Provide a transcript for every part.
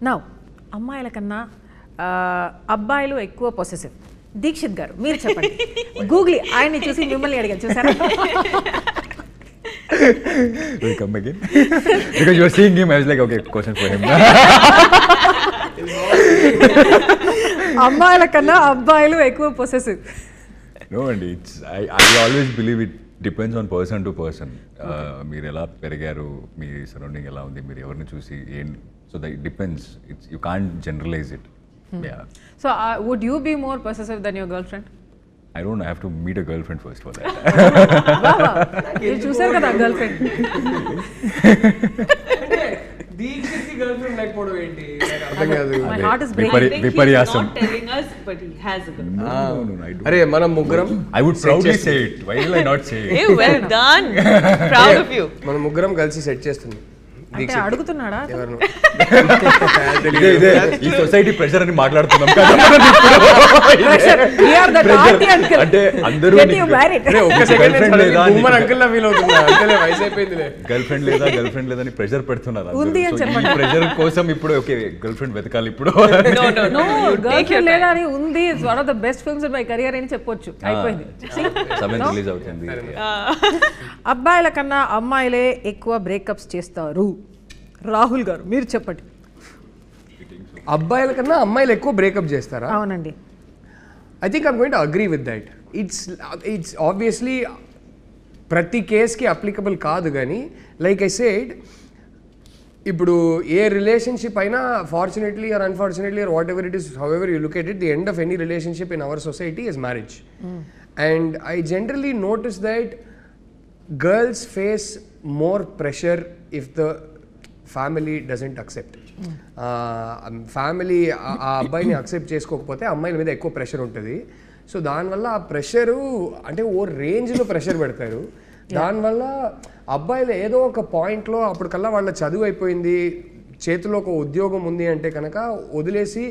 Now అమ్మాయిల కన్నా అబ్బాయిలు ఎక్కువ పొసెసివ్. దీక్షిత్ గారు మీరు చెప్పండి. గూగుల్ ఆయన్ని చూసి మిమ్మల్ని అడిగాను, చూసారా? Will come again? Because you were seeing him, I was like, okay, question for him. అమ్మాయిల కన్నా అబ్బాయిలు ఎక్కువ possessive. No, and I always believe it depends on person to person. మీరు ఎలా పెరిగారు, మీ సరౌండింగ్ ఎలా ఉంది, మీరు ఎవరిని చూసి ఏం, so that it depends. You can't generalize it. Yeah. So would you be more possessive than your girlfriend? I don't know, I have to meet a girlfriend first for that. మీరు చూసారు కదా girlfriend. Dixit girlfriend లేకపోవడం ఏంటి అర్థం కాదు. My heart is breaking. విపర్యాసం. He's not telling us, but he has a girl. No, I don't. అరే మనం ముగ్గురం, I would proudly say it. Why will I not say it? Hey, well done. Proud of you. మనం ముగ్గురం కలిసి set చేస్తుంది. అంటే అడుగుతున్నాడా? ఎవరు ఇదే ఈ సొసైటీ ప్రెషర్ అని మాట్లాడుతున్నాం కదా. We are the naughty uncle. అంటే అందరూ Get you married. ఒక్క సెకండ్ గర్ల్ఫ్రెండ్ లేదా అంకుల్ లా ఫీల్ అవుతున్నా. అంతేలే, వయసు అయిపోయిందిలే. గర్ల్ఫ్రెండ్ లేదని ప్రెషర్ పెడుతున్నారు. ఉంది అని చెప్పండి. ప్రెషర్ కోసం ఇప్పుడు ఓకే గర్ల్ఫ్రెండ్ వెతకాలి ఇప్పుడు. No, girlfriend లేదా అని ఉంది. It's one of the best films in my career అని చెప్పొచ్చు. అయిపోయింది. సెవెంత్ రిలీజ్ అవుతుంది. అబ్బాయిల కన్నా అమ్మాయిలే ఎక్కువ బ్రేకప్స్ చేస్తారు. రాహుల్ గారు మీరు చెప్పండి. అబ్బాయిల కన్నా అమ్మాయిలు ఎక్కువ బ్రేకప్ చేస్తారా? అవునండి. I think I'm going to agree with that. It's obviously ప్రతి కేస్కి అప్లికబుల్ కాదు, కానీ లైక్ ఐ సెడ్, ఇప్పుడు ఏ రిలేషన్షిప్ అయినా fortunately are unfortunately are what ever it is, how ever you look at it, the end of any relationship in our society is marriage. And I generally notice that girls face more pressure if the family doesn't accept. Family ఆ అబ్బాయిని accept చేసుకోకపోతే అమ్మాయిల మీద ఎక్కువ pressure ఉంటుంది. So దానివల్ల ఆ pressure అంటే ఓ రేంజ్లో ప్రెషర్ పెడతారు. దానివల్ల అబ్బాయిలు ఏదో ఒక పాయింట్లో అప్పటికల్లా వాళ్ళ చదువు అయిపోయింది, చేతిలో ఒక ఉద్యోగం ఉంది అంటే కనుక వదిలేసి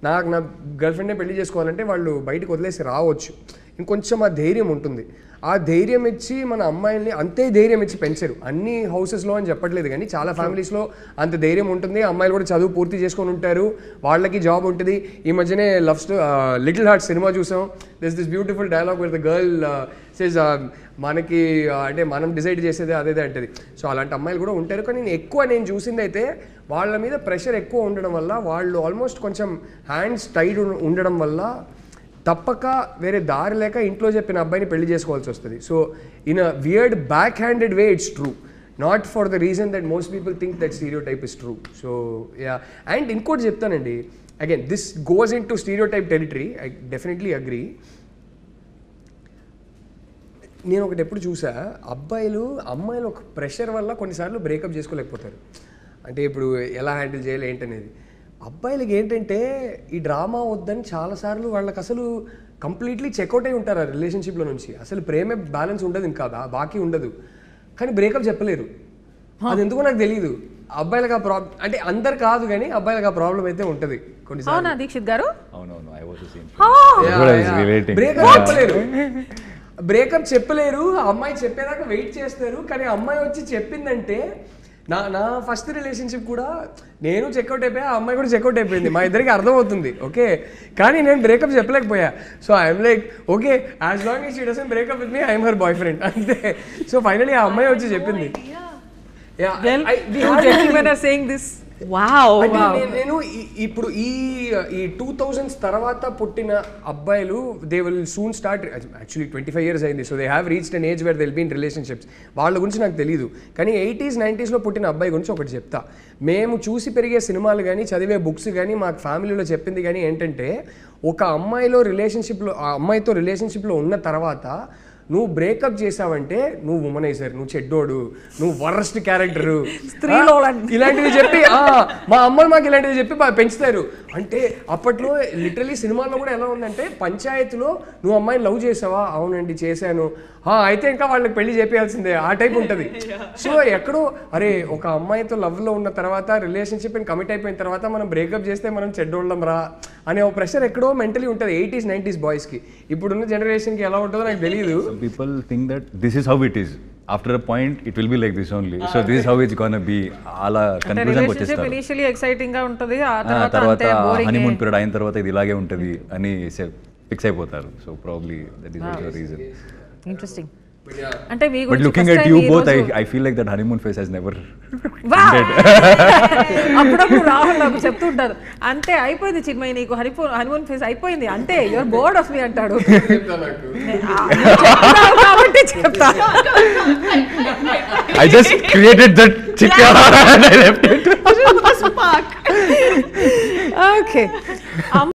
నా గర్ల్ఫ్రెండ్నే పెళ్లి చేసుకోవాలంటే వాళ్ళు బయటకు వదిలేసి రావచ్చు. ఇంకొంచెం ఆ ధైర్యం ఉంటుంది. ఆ ధైర్యం ఇచ్చి మన అమ్మాయిల్ని అంతే ధైర్యం ఇచ్చి పెంచరు. అన్ని హౌసెస్లో అని చెప్పట్లేదు, కానీ చాలా ఫ్యామిలీస్లో అంత ధైర్యం ఉంటుంది. అమ్మాయిలు కూడా చదువు పూర్తి చేసుకొని ఉంటారు, వాళ్ళకి జాబ్ ఉంటుంది. ఈ మధ్యనే లిటిల్ హార్ట్ సినిమా చూసాం. This beautiful dialogue with the girl says మనకి అంటే మనం డిసైడ్ చేసేది అదే అంటది. సో అలాంటి అమ్మాయిలు కూడా ఉంటారు. కానీ నేను చూసింది అయితే వాళ్ళ మీద ప్రెషర్ ఎక్కువ ఉండడం వల్ల, వాళ్ళు ఆల్మోస్ట్ కొంచెం హ్యాండ్స్ టైడ్ ఉండడం వల్ల తప్పక వేరే దారి లేక ఇంట్లో చెప్పిన అబ్బాయిని పెళ్లి చేసుకోవాల్సి వస్తుంది. So in a weird back handed way it's true, not for the reason that most people think that stereotype is true. So yeah, and ఇంకోటి చెప్తానండి, again this goes in to stereotype territory. I definitely agree. నేను ఒకటి ఎప్పుడు చూసా, అమ్మాయిలు ఒక pressure వల్ల కొన్నిసార్లు బ్రేకప్ చేసుకోలేకపోతారు. అంటే ఇప్పుడు ఎలా హ్యాండిల్ చేయాలి ఏంటనేది. అబ్బాయిలకి ఏంటంటే ఈ డ్రామా వద్దని చాలాసార్లు వాళ్ళకి అసలు కంప్లీట్లీ చెక్అవుట్ అయి ఉంటారు ఆ రిలేషన్షిప్లో నుంచి. అసలు ప్రేమే బ్యాలెన్స్ ఉండదు, ఇంకా బాకీ ఉండదు, కానీ బ్రేకప్ చెప్పలేరు. అది ఎందుకో నాకు తెలియదు. అబ్బాయిలకు ఆ ప్రాబ్లం, అంటే అందరు కాదు కానీ అబ్బాయిలకు ఆ ప్రాబ్లం అయితే ఉంటుంది కొన్నిసార్లు. దీక్షిత్ గారు బ్రేకప్ చెప్పలేరు. అమ్మాయి చెప్పేదాకా వెయిట్ చేస్తారు, కానీ అమ్మాయి వచ్చి చెప్పిందంటే నా ఫస్ట్ రిలేషన్షిప్ కూడా నేను చెక్అవుట్ అయిపోయా, ఆ అమ్మాయి కూడా చెక్అవుట్ అయిపోయింది. మా ఇద్దరికి అర్థమవుతుంది, ఓకే, కానీ నేను బ్రేకప్ చెప్పలేకపోయా. So I'm like okay, as long as she doesn't break up with me I'm her boyfriend అంతే. సో ఫైనలీ ఆ అమ్మాయి వచ్చి చెప్పింది. నేను ఇప్పుడు ఈ 2000s తర్వాత పుట్టిన అబ్బాయిలు they will soon start, actually 25 years అయింది. So they have reached an age where they will be in relationships. వాళ్ళ గురించి నాకు తెలియదు, కానీ 80s 90sలో పుట్టిన అబ్బాయి గురించి ఒకటి చెప్తా. మేము చూసి పెరిగే సినిమాలు కానీ చదివే బుక్స్ కానీ మాకు ఫ్యామిలీలో చెప్పింది కానీ ఏంటంటే, ఒక అమ్మాయితో రిలేషన్షిప్లో ఉన్న తర్వాత నువ్వు బ్రేకప్ చేసావంటే నువ్వు ఉమనైజర్, నువ్వు చెడ్డోడు, నువ్వు వరస్ట్ క్యారెక్టరు, ఇలాంటివి చెప్పి మా అమ్మలు మాకు ఇలాంటివి చెప్పి పెంచుతారు. అంటే అప్పట్లో లిటరలీ సినిమాల్లో కూడా ఎలా ఉందంటే, పంచాయతీలో నువ్వు అమ్మాయిని లవ్ చేసావా, అవునండి చేశాను, అయితే ఇంకా వాళ్ళకి పెళ్లి చేయాల్సిందే, ఆ టైప్ ఉంటుంది. సో ఎక్కడో అరే ఒక అమ్మాయితో లవ్లో ఉన్న తర్వాత రిలేషన్షిప్ కమిట్ అయిపోయిన తర్వాత మనం బ్రేకప్ చేస్తే మనం చెడ్డోళ్ళం రా అనే ఒక ప్రెషర్ ఎక్కడో మెంటలీ ఉంటుంది 80s 90s బాయ్స్కి. ఇప్పుడున్న జనరేషన్కి ఎలా ఉంటుందో నాకు తెలియదు. People think that this is how it is. After a point it will be like this only so this how it's gonna be అలా కన్క్లూజన్ రిలేషన్షిప్ వచ్చేస్తారు ఇనిషియలీ ఎక్సైటింగ్ గా ఉంటుంది ఆ తర్వాత తర్వాత హనీమూన్ పీరియడ్ అయిన తర్వాత ఇది ఇలాగే ఉంటుంది అని ఫిక్స్ అయిపోతారు so probably that is also reason interesting అంటే మీ but looking at you both I feel like that honeymoon phase has never అప్పుడప్పుడు రాహుల్ నాకు చెప్తుంటారు అంతే అయిపోయింది చిన్మయి నీకు హనీమూన్ ఫేస్ అయిపోయింది అంతే యువర్ బోర్డ్ ఆఫ్ మీ అంటాడు కాబట్టి చెప్తా I just created that chicken and I left it. Okay